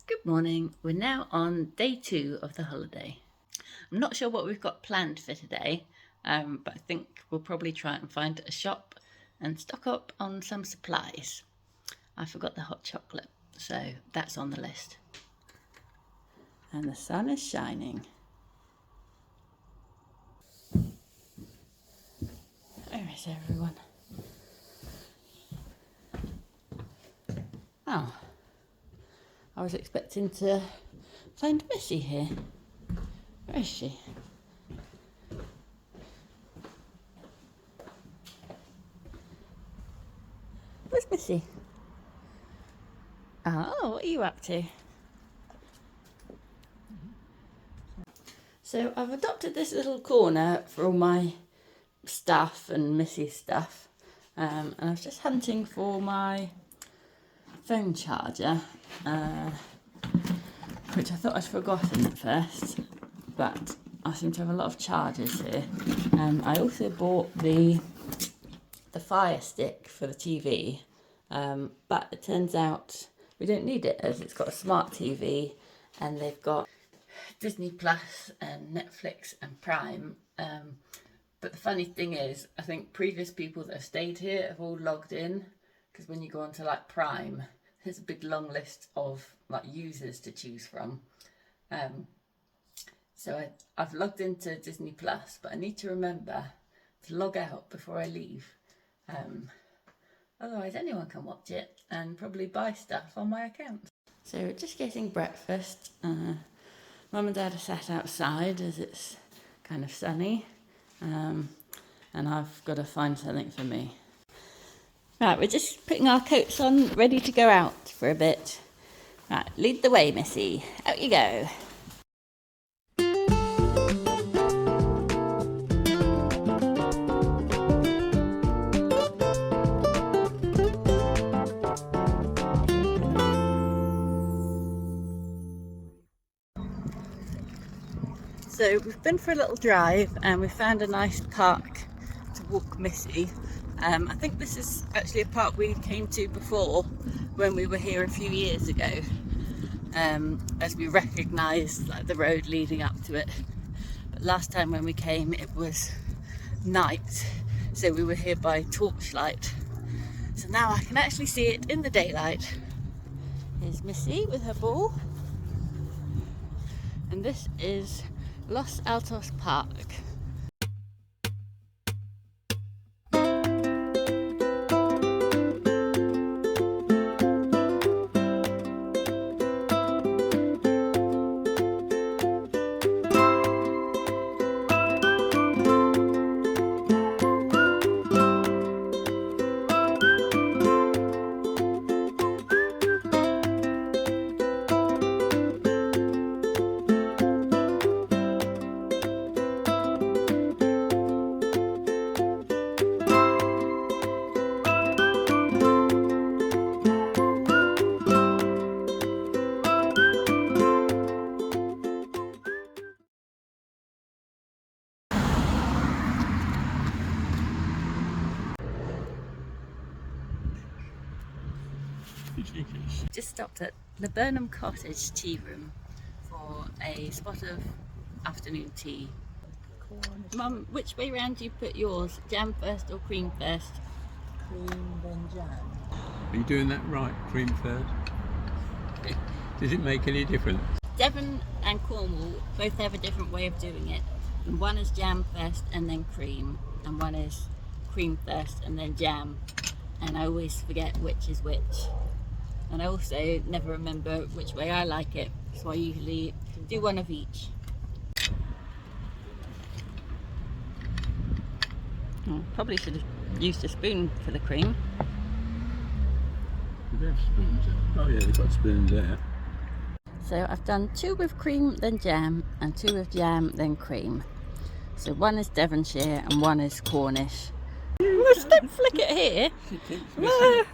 Good morning. We're now on day 2 of the holiday. I'm not sure what we've got planned for today, but I think we'll probably try and find a shop and stock up on some supplies. I forgot the hot chocolate, so that's on the list. And the sun is shining. Where is everyone? Oh, I was expecting to find Missy here. Where is she? Where's Missy? Oh, what are you up to? So I've adopted this little corner for all my stuff and Missy's stuff. And I was just hunting for my phone charger, which I thought I'd forgotten at first, but I seem to have a lot of chargers here. I also bought the Fire Stick for the TV, but it turns out we don't need it as it's got a smart TV and they've got Disney Plus and Netflix and Prime. But the funny thing is, I think previous people that have stayed here have all logged in, because when you go onto like Prime, there's a big long list of like users to choose from. So I've logged into Disney Plus, but I need to remember to log out before I leave. Otherwise anyone can watch it and probably buy stuff on my account. So just getting breakfast. Mum and Dad are sat outside as it's kind of sunny, and I've got to find something for me. Right, we're just putting our coats on, ready to go out for a bit. Right, lead the way, Missy. Out you go. So we've been for a little drive and we found a nice park to walk Missy. I think this is actually a park we came to before when we were here a few years ago, as we recognised like the road leading up to it. But last time when we came it was night, so we were here by torchlight. So now I can actually see it in the daylight. Here's Missy with her ball. And this is Los Altos Park. Just stopped at Laburnum Cottage Tea Room for a spot of afternoon tea. Mum, which way round do you put yours? Jam first or cream first? Cream then jam. Are you doing that right? Cream first? Does it make any difference? Devon and Cornwall both have a different way of doing it. And one is jam first and then cream, and one is cream first and then jam. And I always forget which is which. And I also never remember which way I like it, so I usually do one of each. Probably should have used a spoon for the cream. Do they have spoons? Oh yeah, they've got spoons there. So I've done 2 with cream then jam and 2 with jam then cream. So one is Devonshire and one is Cornish. Just don't flick it here.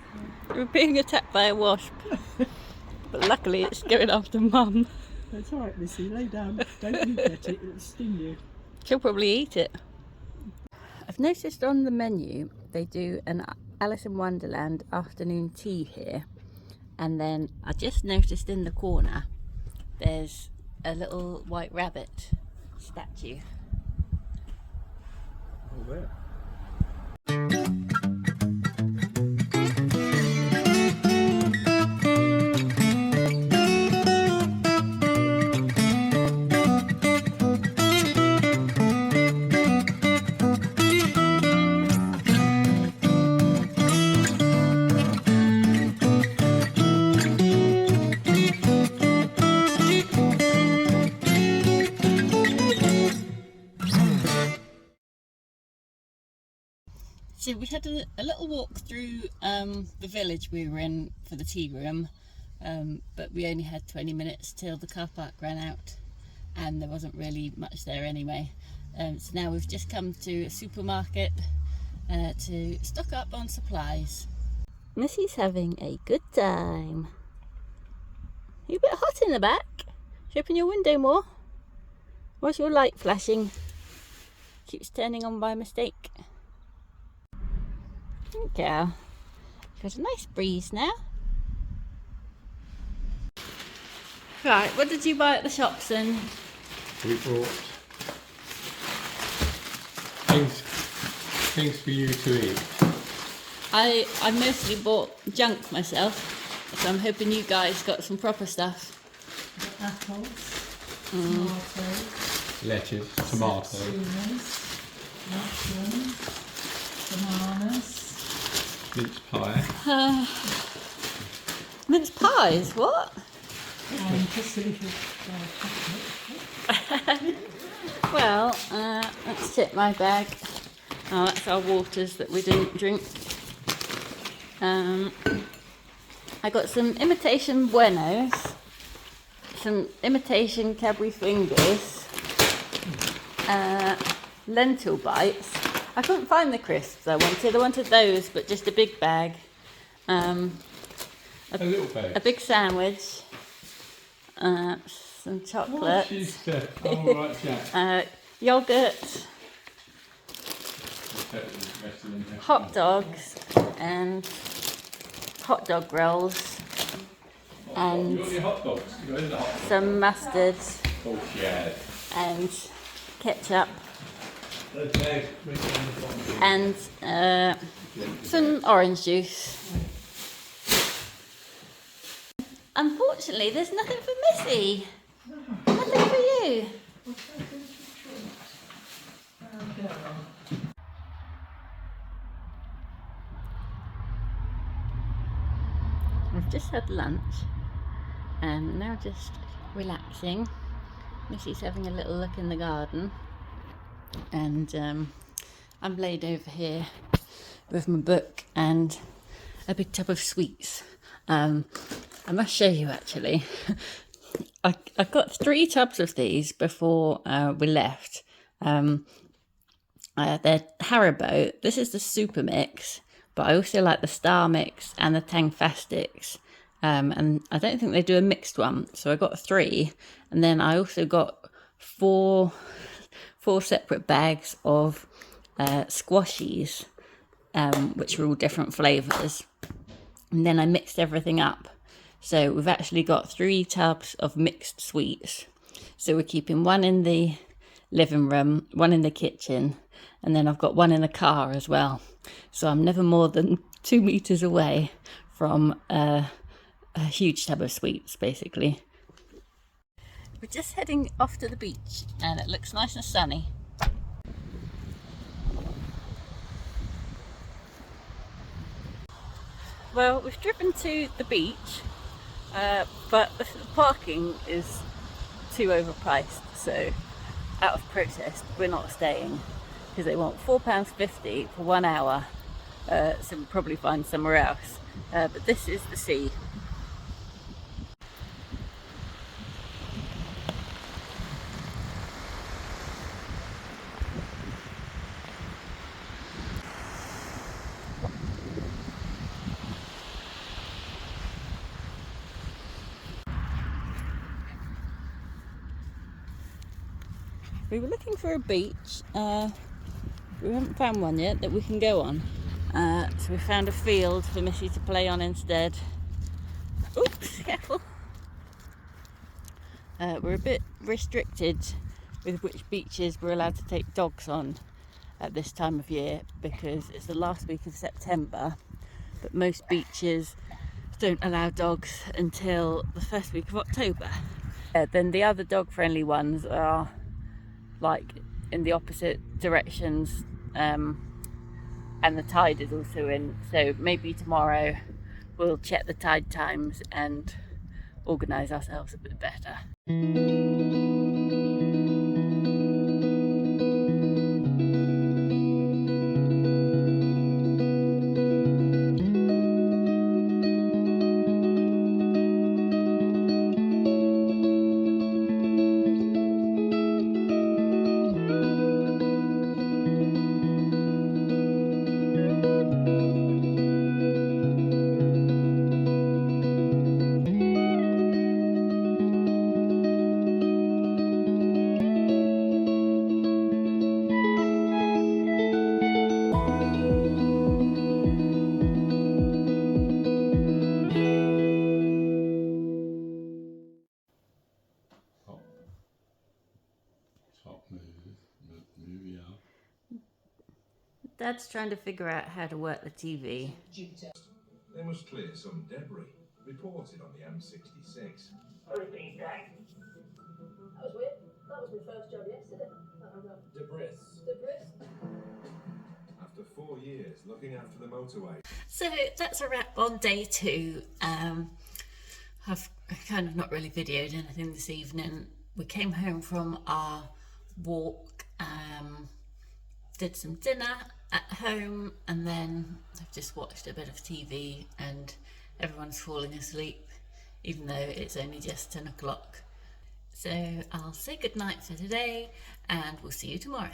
We're being attacked by a wasp. But luckily it's going after Mum. That's alright, Missy, lay down. Don't you get it, it'll sting you. She'll probably eat it. I've noticed on the menu they do an Alice in Wonderland afternoon tea here. And then I just noticed in the corner there's a little white rabbit statue. Oh, there. So we had a little walk through the village we were in for the tea room, but we only had 20 minutes till the car park ran out, and there wasn't really much there anyway. So now we've just come to a supermarket to stock up on supplies. Missy's having a good time. You're a bit hot in the back. Should you open your window more? Why's your light flashing? Keeps turning on by mistake. Okay, got a nice breeze now. Right, what did you buy at the shops then? We brought things for you to eat. I mostly bought junk myself, so I'm hoping you guys got some proper stuff. Apples, tomatoes, Lettuce, tomato, mushrooms, bananas. mince pie. Mince pies, what? And just a little chocolate. Well, let's check my bag. Oh, that's our waters that we didn't drink. I got some imitation Buenos, some imitation Cadbury fingers, lentil bites. I couldn't find the crisps I wanted. I wanted those, but just a big bag. A little bag. A big sandwich. Some chocolate. Oh, right, Jack. Yogurt. Hot dogs and hot dog rolls. And You got your hot dogs? You got the hot dogs? some mustard Oh, yeah. and ketchup. Okay. And some orange juice. Unfortunately, there's nothing for Missy. Nothing for you. We've just had lunch and now just relaxing. Missy's having a little look in the garden, and I'm laid over here with my book and a big tub of sweets. I must show you actually. I got 3 tubs of these before we left. They're Haribo. This is the Super Mix, but I also like the Star Mix and the Tangfastics. And I don't think they do a mixed one, so I got 3. And then I also got 4 separate bags of squashies, which are all different flavours. And then I mixed everything up. So we've actually got 3 tubs of mixed sweets. So we're keeping 1 in the living room, 1 in the kitchen, and then I've got 1 in the car as well. So I'm never more than 2 meters away from a huge tub of sweets, basically. We're just heading off to the beach and it looks nice and sunny. Well, we've driven to the beach, but the parking is too overpriced, so out of protest we're not staying because they want £4.50 for 1 hour, so we'll probably find somewhere else, but this is the sea. We were looking for a beach, we haven't found one yet that we can go on, so we found a field for Missy to play on instead. careful. We're a bit restricted with which beaches we're allowed to take dogs on at this time of year because it's the last week of September, but most beaches don't allow dogs until the first week of October. Then the other dog friendly ones are like in the opposite directions, and the tide is also in, so maybe tomorrow we'll check the tide times and organise ourselves a bit better. Dad's trying to figure out how to work the TV. They must clear some debris reported on the M66. That was weird. That was my first job yesterday. Debris. After 4 years looking after the motorway. So that's a wrap on day 2. I've kind of not really videoed anything this evening. We came home from our walk, did some dinner at home, and then I've just watched a bit of TV and everyone's falling asleep, even though it's only just 10 o'clock. So I'll say goodnight for today and we'll see you tomorrow.